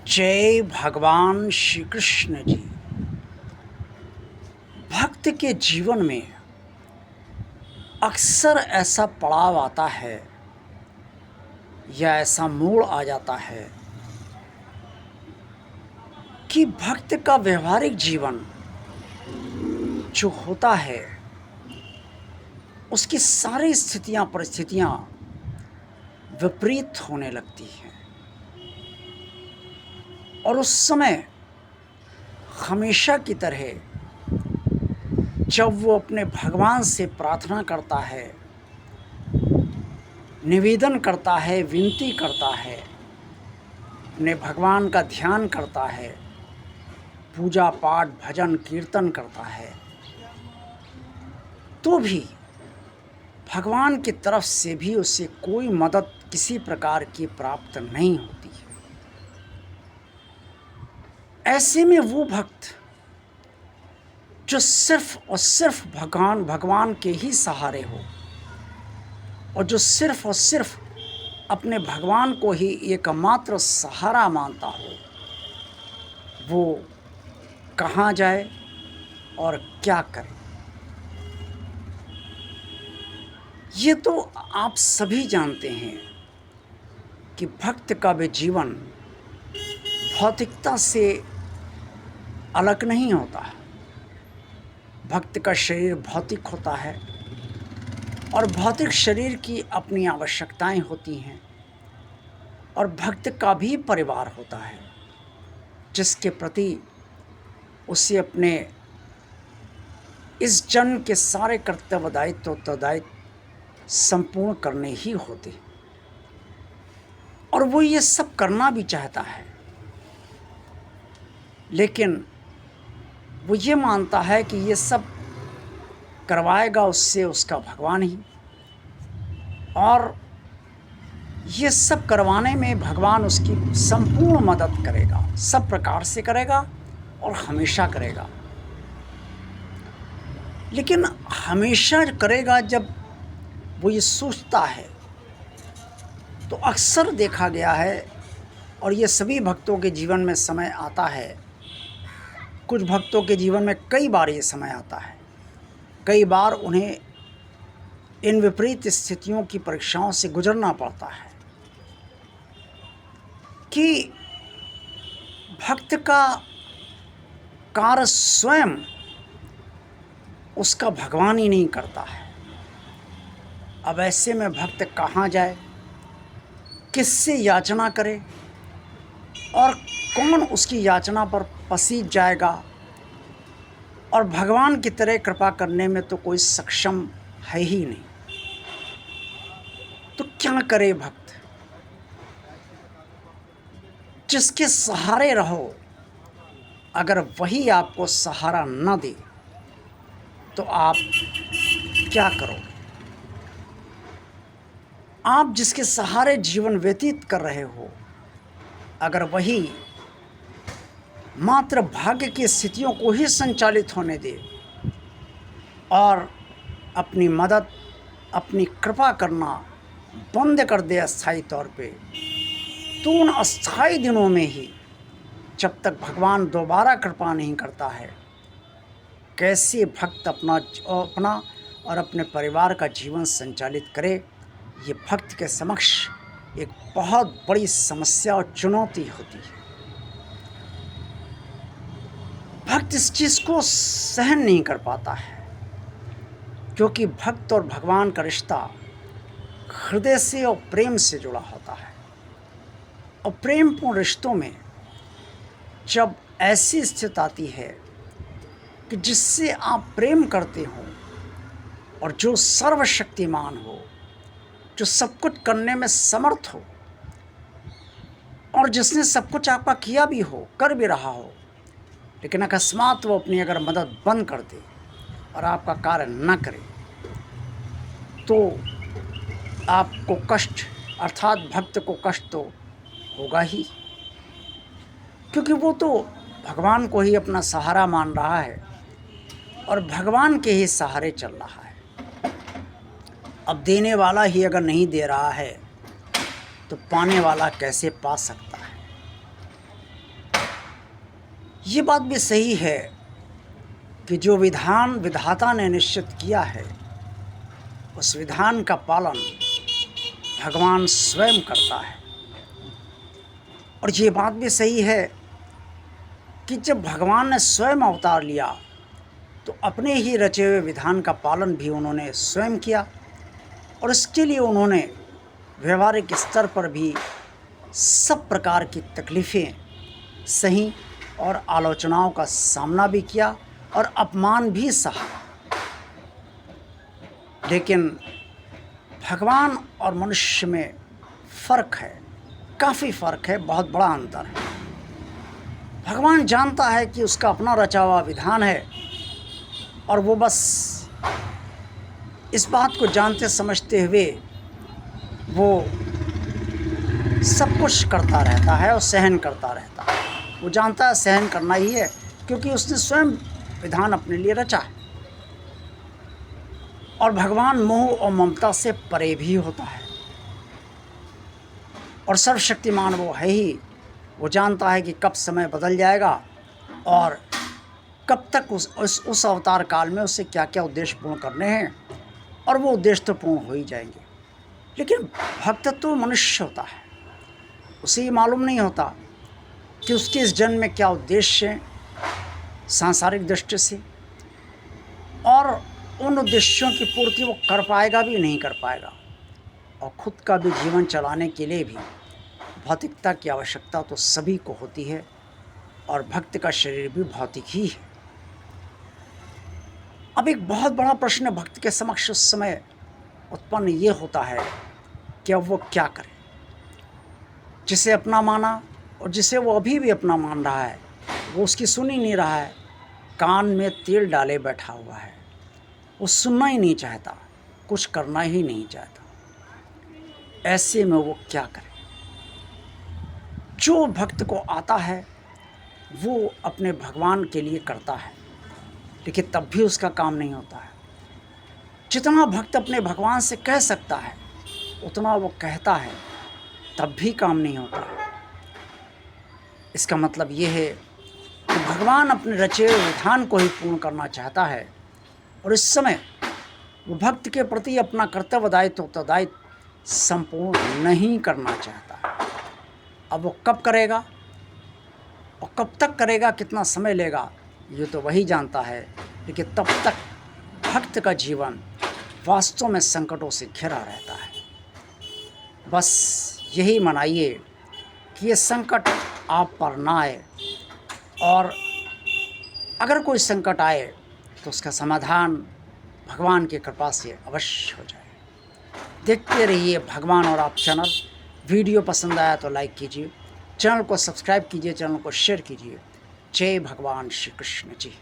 जय भगवान श्री कृष्ण जी। भक्त के जीवन में अक्सर ऐसा पड़ाव आता है या ऐसा मोड़ आ जाता है कि भक्त का व्यवहारिक जीवन जो होता है उसकी सारी स्थितियां परिस्थितियां विपरीत होने लगती हैं और उस समय हमेशा की तरह जब वो अपने भगवान से प्रार्थना करता है, निवेदन करता है, विनती करता है, अपने भगवान का ध्यान करता है, पूजा पाठ भजन कीर्तन करता है, तो भी भगवान की तरफ से भी उसे कोई मदद किसी प्रकार की प्राप्त नहीं होती है। ऐसे में वो भक्त जो सिर्फ और सिर्फ भगवान के ही सहारे हो और जो सिर्फ और सिर्फ अपने भगवान को ही एकमात्र सहारा मानता हो, वो कहाँ जाए और क्या करे। ये तो आप सभी जानते हैं कि भक्त का भी जीवन भौतिकता से अलग नहीं होता है। भक्त का शरीर भौतिक होता है और भौतिक शरीर की अपनी आवश्यकताएं होती हैं और भक्त का भी परिवार होता है जिसके प्रति उसे अपने इस जन्म के सारे कर्तव्य दायित्व उत्तरदायित्व संपूर्ण करने ही होते हैं और वो ये सब करना भी चाहता है, लेकिन वो ये मानता है कि ये सब करवाएगा उससे उसका भगवान ही, और ये सब करवाने में भगवान उसकी संपूर्ण मदद करेगा, सब प्रकार से करेगा और हमेशा करेगा। लेकिन हमेशा करेगा जब वो ये सोचता है, तो अक्सर देखा गया है और ये सभी भक्तों के जीवन में समय आता है। कुछ भक्तों के जीवन में कई बार ये समय आता है, कई बार उन्हें इन विपरीत स्थितियों की परीक्षाओं से गुजरना पड़ता है कि भक्त का कार्य स्वयं उसका भगवान ही नहीं करता है। अब ऐसे में भक्त कहाँ जाए, किससे याचना करे और कौन उसकी याचना पर पसीज जाएगा, और भगवान की तरह कृपा करने में तो कोई सक्षम है ही नहीं। तो क्या करे भक्त? जिसके सहारे रहो, अगर वही आपको सहारा न दे तो आप क्या करोगे? आप जिसके सहारे जीवन व्यतीत कर रहे हो, अगर वही मात्र भाग्य की स्थितियों को ही संचालित होने दे और अपनी मदद अपनी कृपा करना बंद कर दे अस्थायी तौर पे, तो उन अस्थायी दिनों में ही जब तक भगवान दोबारा कृपा नहीं करता है, कैसे भक्त अपना और अपने परिवार का जीवन संचालित करे, ये भक्त के समक्ष एक बहुत बड़ी समस्या और चुनौती होती है। भक्त इस चीज़ को सहन नहीं कर पाता है, क्योंकि भक्त और भगवान का रिश्ता हृदय से और प्रेम से जुड़ा होता है। और प्रेमपूर्ण रिश्तों में जब ऐसी स्थिति आती है कि जिससे आप प्रेम करते हो और जो सर्वशक्तिमान हो, जो सब कुछ करने में समर्थ हो और जिसने सब कुछ आपका किया भी हो, कर भी रहा हो, लेकिन अकस्मात वो अपनी अगर मदद बंद कर दे और आपका कार्य न करे, तो आपको कष्ट अर्थात भक्त को कष्ट तो होगा ही, क्योंकि वो तो भगवान को ही अपना सहारा मान रहा है और भगवान के ही सहारे चल रहा है। अब देने वाला ही अगर नहीं दे रहा है तो पाने वाला कैसे पा सकता है? ये बात भी सही है कि जो विधान विधाता ने निश्चित किया है उस विधान का पालन भगवान स्वयं करता है। और ये बात भी सही है कि जब भगवान ने स्वयं अवतार लिया तो अपने ही रचे हुए विधान का पालन भी उन्होंने स्वयं किया, और इसके लिए उन्होंने व्यवहारिक स्तर पर भी सब प्रकार की तकलीफ़ें सही और आलोचनाओं का सामना भी किया और अपमान भी सहा। लेकिन भगवान और मनुष्य में फ़र्क है, काफ़ी फ़र्क है, बहुत बड़ा अंतर है। भगवान जानता है कि उसका अपना रचा हुआ विधान है और वो बस इस बात को जानते समझते हुए वो सब कुछ करता रहता है और सहन करता रहता है। वो जानता है सहन करना ही है, क्योंकि उसने स्वयं विधान अपने लिए रचा है। और भगवान मोह और ममता से परे भी होता है और सर्वशक्तिमान वो है ही। वो जानता है कि कब समय बदल जाएगा और कब तक उस अवतार काल में उसे क्या क्या उद्देश्य पूर्ण करने हैं, और वो उद्देश्य तो पूर्ण हो ही जाएंगे। लेकिन भक्त तो मनुष्य होता है, उसे ये मालूम नहीं होता कि उसके इस जन्म में क्या उद्देश्य है सांसारिक दृष्टि से, और उन उद्देश्यों की पूर्ति वो कर पाएगा भी नहीं कर पाएगा। और ख़ुद का भी जीवन चलाने के लिए भी भौतिकता की आवश्यकता तो सभी को होती है, और भक्त का शरीर भी भौतिक ही है। अब एक बहुत बड़ा प्रश्न भक्त के समक्ष उस समय उत्पन्न ये होता है कि अब वो क्या करे। जिसे अपना माना और जिसे वो अभी भी अपना मान रहा है वो उसकी सुन ही नहीं रहा है, कान में तेल डाले बैठा हुआ है, वो सुनना ही नहीं चाहता, कुछ करना ही नहीं चाहता। ऐसे में वो क्या करे। जो भक्त को आता है वो अपने भगवान के लिए करता है, लेकिन तब भी उसका काम नहीं होता है। जितना भक्त अपने भगवान से कह सकता है उतना वो कहता है, तब भी काम नहीं होता है। इसका मतलब ये है कि भगवान अपने रचे हुए विधान को ही पूर्ण करना चाहता है, और इस समय वो भक्त के प्रति अपना कर्तव्य दायित्व उत्तरदायित्व संपूर्ण नहीं करना चाहता है। अब वो कब करेगा और कब तक करेगा, कितना समय लेगा, ये तो वही जानता है। लेकिन तब तक भक्त का जीवन वास्तव में संकटों से घिरा रहता है। बस यही मनाइए कि ये संकट आप पर ना आए, और अगर कोई संकट आए तो उसका समाधान भगवान की कृपा से अवश्य हो जाए। देखते रहिए भगवान और आप चैनल। वीडियो पसंद आया तो लाइक कीजिए, चैनल को सब्सक्राइब कीजिए, चैनल को शेयर कीजिए। जय भगवान श्री कृष्ण जी।